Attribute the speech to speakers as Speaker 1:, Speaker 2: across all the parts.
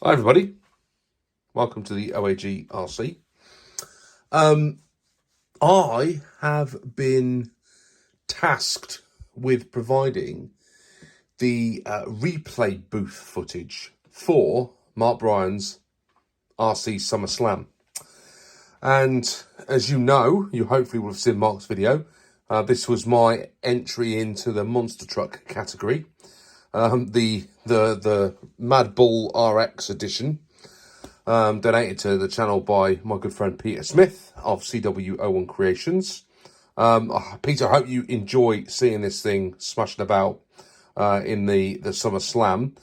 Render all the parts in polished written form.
Speaker 1: Hi everybody, welcome to the OAG RC. I have been tasked with providing the replay booth footage for Mark Bryan's RC Summer Slam. And as you know, you hopefully will have seen Mark's video. This was my entry into the monster truck category, the Mad Bull RX edition. Donated to the channel by my good friend Peter Smith of CW01 Creations. Peter, I hope you enjoy seeing this thing smashing about in the Summer Slam.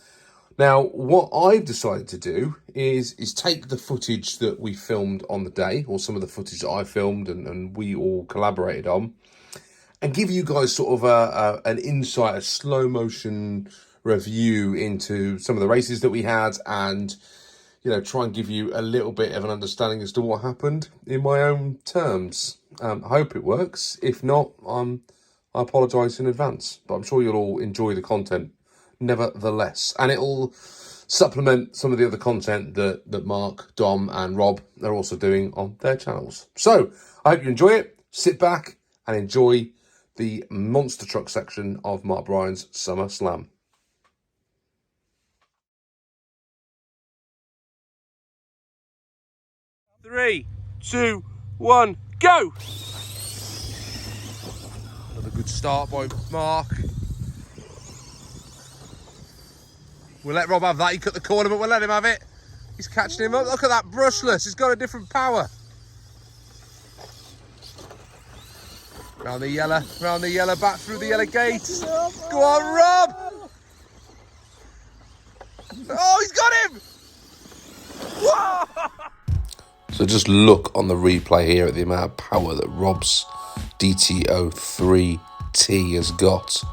Speaker 1: Now, what I've decided to do is take the footage that we filmed on the day, or some of the footage that I filmed and we all collaborated on, and give you guys sort of an insight, a slow motion review into some of the races that we had, and try and give you a little bit of an understanding as to what happened in my own terms. I hope it works. If not, I apologise in advance, but I'm sure you'll all enjoy the content nevertheless. And it'll supplement some of the other content that Mark, Dom and Rob are also doing on their channels. So, I hope you enjoy it. Sit back and enjoy the monster truck section of Mark Bryan's Summer Slam. Three, two, one, go! Another good start by Mark. We'll let Rob have that. He cut the corner, but we'll let him have it. He's catching him up. Look at that brushless. He's got a different power. Round the yellow, back through the yellow gate. Go on, Rob! Oh, he's got him! Whoa! So just look on the replay here at the amount of power that Rob's DTO3T has got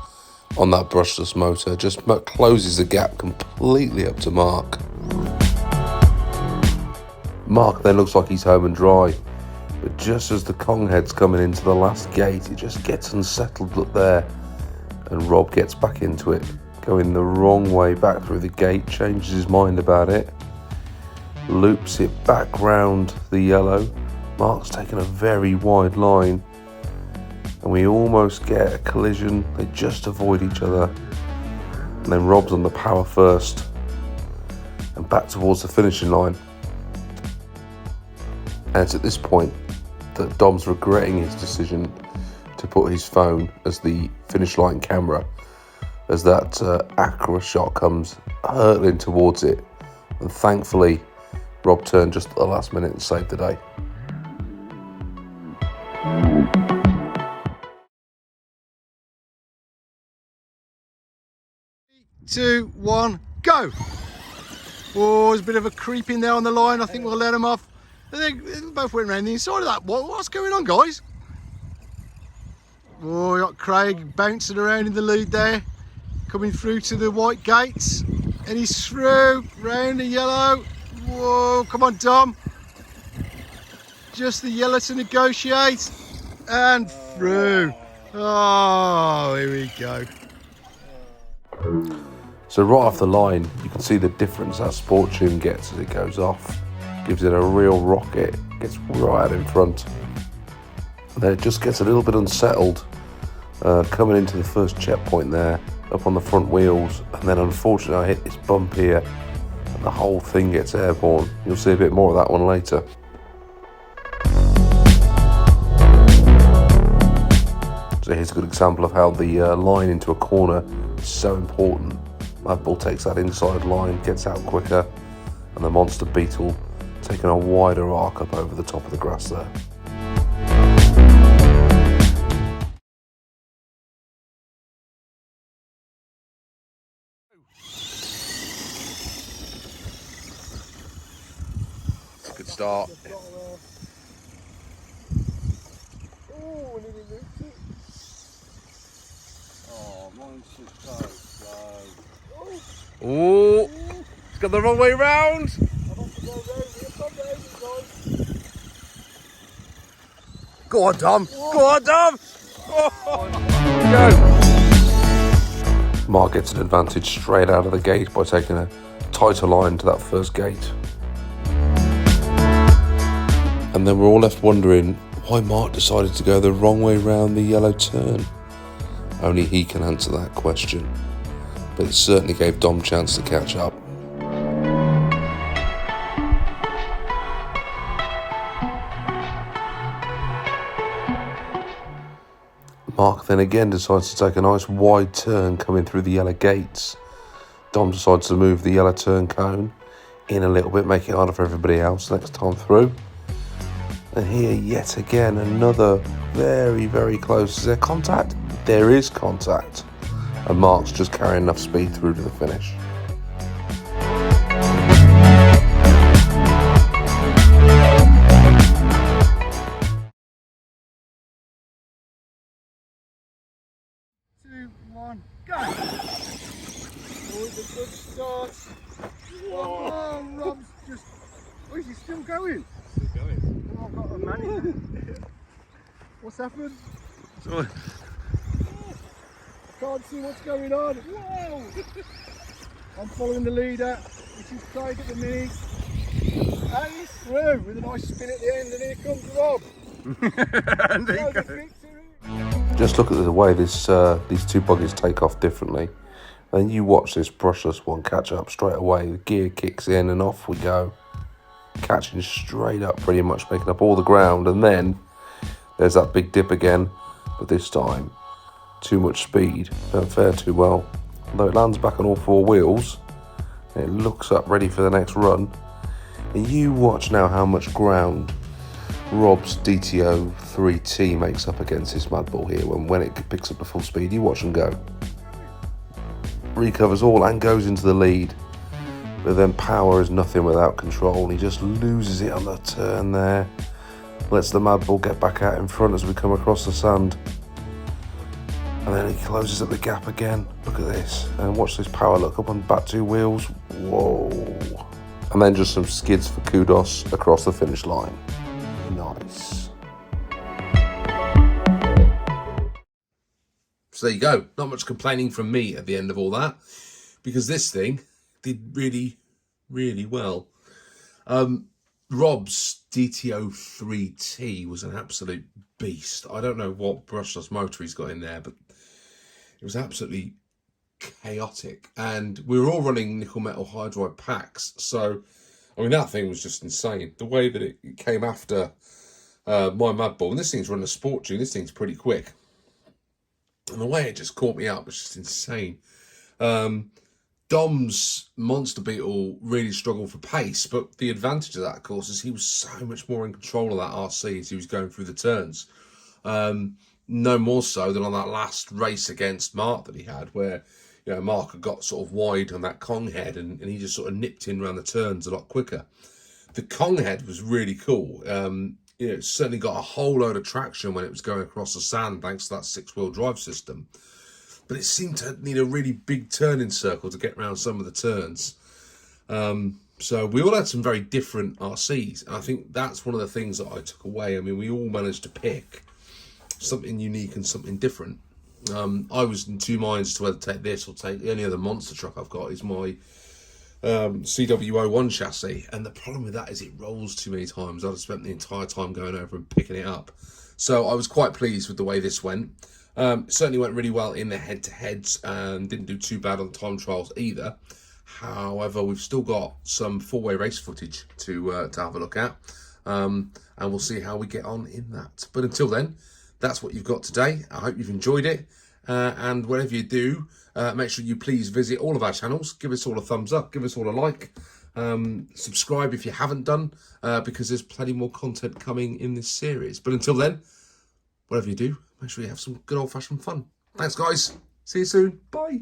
Speaker 1: on that brushless motor. Just closes the gap completely up to Mark. Mark then looks like he's home and dry, but just as the Kong head's coming into the last gate, it just gets unsettled up there, and Rob gets back into it, going the wrong way back through the gate, changes his mind about it, loops it back round the yellow. Mark's taken a very wide line, and we almost get a collision. They just avoid each other, and then Rob's on the power first and back towards the finishing line. And it's at this point that Dom's regretting his decision to put his phone as the finish line camera, as that Acura shot comes hurtling towards it, and thankfully Rob turned just at the last minute and saved the day.
Speaker 2: Two, one, go! Oh, there's a bit of a creep in there on the line. I think we'll let them off. I think they both went around the inside of that. What's going on, guys? Oh, we got Craig bouncing around in the lead there, coming through to the white gates, and he's through, round the yellow. Whoa, come on, Dom. Just the yellow to negotiate, and through. Oh, here we go.
Speaker 1: So right off the line, you can see the difference that Sport Tune gets as it goes off. Gives it a real rocket, gets right out in front. And then it just gets a little bit unsettled coming into the first checkpoint there, up on the front wheels. And then unfortunately I hit this bump here and the whole thing gets airborne. You'll see a bit more of that one later. So here's a good example of how the line into a corner is so important. Mad Bull takes that inside line, gets out quicker, and the Monster Beetle taking a wider arc up over the top of the grass there. Good start. Oh, it's got the wrong way round. Go on, Dom. Go on, Dom. Oh. Go. Mark gets an advantage straight out of the gate by taking a tighter line to that first gate. And then we're all left wondering why Mark decided to go the wrong way round the yellow turn. Only he can answer that question. But it certainly gave Dom a chance to catch up. Mark then again decides to take a nice wide turn coming through the yellow gates. Dom decides to move the yellow turn cone in a little bit, make it harder for everybody else next time through. And here yet again another very, very close. Is there contact? There is contact. And Mark's just carrying enough speed through to the finish.
Speaker 2: Go! Oh, it's a good start. Oh, Rob's just... Oh, is he still going?
Speaker 3: Still going.
Speaker 2: Oh, I've got a man in. What's happened?
Speaker 3: So,
Speaker 2: I can't see what's going on. Whoa! I'm following the leader, which is Craig at the minute. And he's through with a nice spin at the end, and here comes Rob.
Speaker 3: and he
Speaker 2: So the
Speaker 3: goes.
Speaker 2: victory.
Speaker 1: Just look at the way these two buggies take off differently. And you watch this brushless one catch up straight away. The gear kicks in and off we go. Catching straight up, pretty much making up all the ground. And then there's that big dip again. But this time, too much speed. Don't fare too well. Although it lands back on all four wheels. And it looks up ready for the next run. And you watch now how much ground Rob's DTO 3T makes up against this mad bull here. When it picks up the full speed, you watch him go. Recovers all and goes into the lead. But then power is nothing without control. He just loses it on the turn there. Lets the mad bull get back out in front as we come across the sand. And then he closes up the gap again. Look at this. And watch this power look up on back two wheels. Whoa. And then just some skids for kudos across the finish line. Nice. So there you go. Not much complaining from me at the end of all that, because this thing did really, really well. Rob's DTO 3T was an absolute beast. I don't know what brushless motor he's got in there, but it was absolutely chaotic. And we were all running nickel metal hydride packs, so I mean that thing was just insane. The way that it came after my mad bull, and this thing's running a sport tune. This thing's pretty quick, and the way it just caught me up was just insane. Dom's Monster Beetle really struggled for pace, but the advantage of that, of course, is he was so much more in control of that RC as he was going through the turns. No more so than on that last race against Mark that he had, where Mark had got sort of wide on that Kong head, and he just sort of nipped in around the turns a lot quicker. The Kong head was really cool. It certainly got a whole load of traction when it was going across the sand, thanks to that 6-wheel drive system. But it seemed to need a really big turning circle to get around some of the turns. So we all had some very different RCs, and I think that's one of the things that I took away. I mean, we all managed to pick something unique and something different. I was in two minds to whether to take this or take the only other monster truck I've got is my CW01 chassis, and the problem with that is it rolls too many times. I've spent the entire time going over and picking it up. So I was quite pleased with the way this went. It certainly went really well in the head-to-heads and didn't do too bad on time trials either. However, we've still got some four-way race footage to have a look at, and we'll see how we get on in that. But until then, that's what you've got today. I hope you've enjoyed it, and whatever you do, make sure you please visit all of our channels. Give us all a thumbs up, give us all a like, subscribe if you haven't done, because there's plenty more content coming in this series. But until then, whatever you do, make sure you have some good old-fashioned fun. Thanks, guys. See you soon. Bye.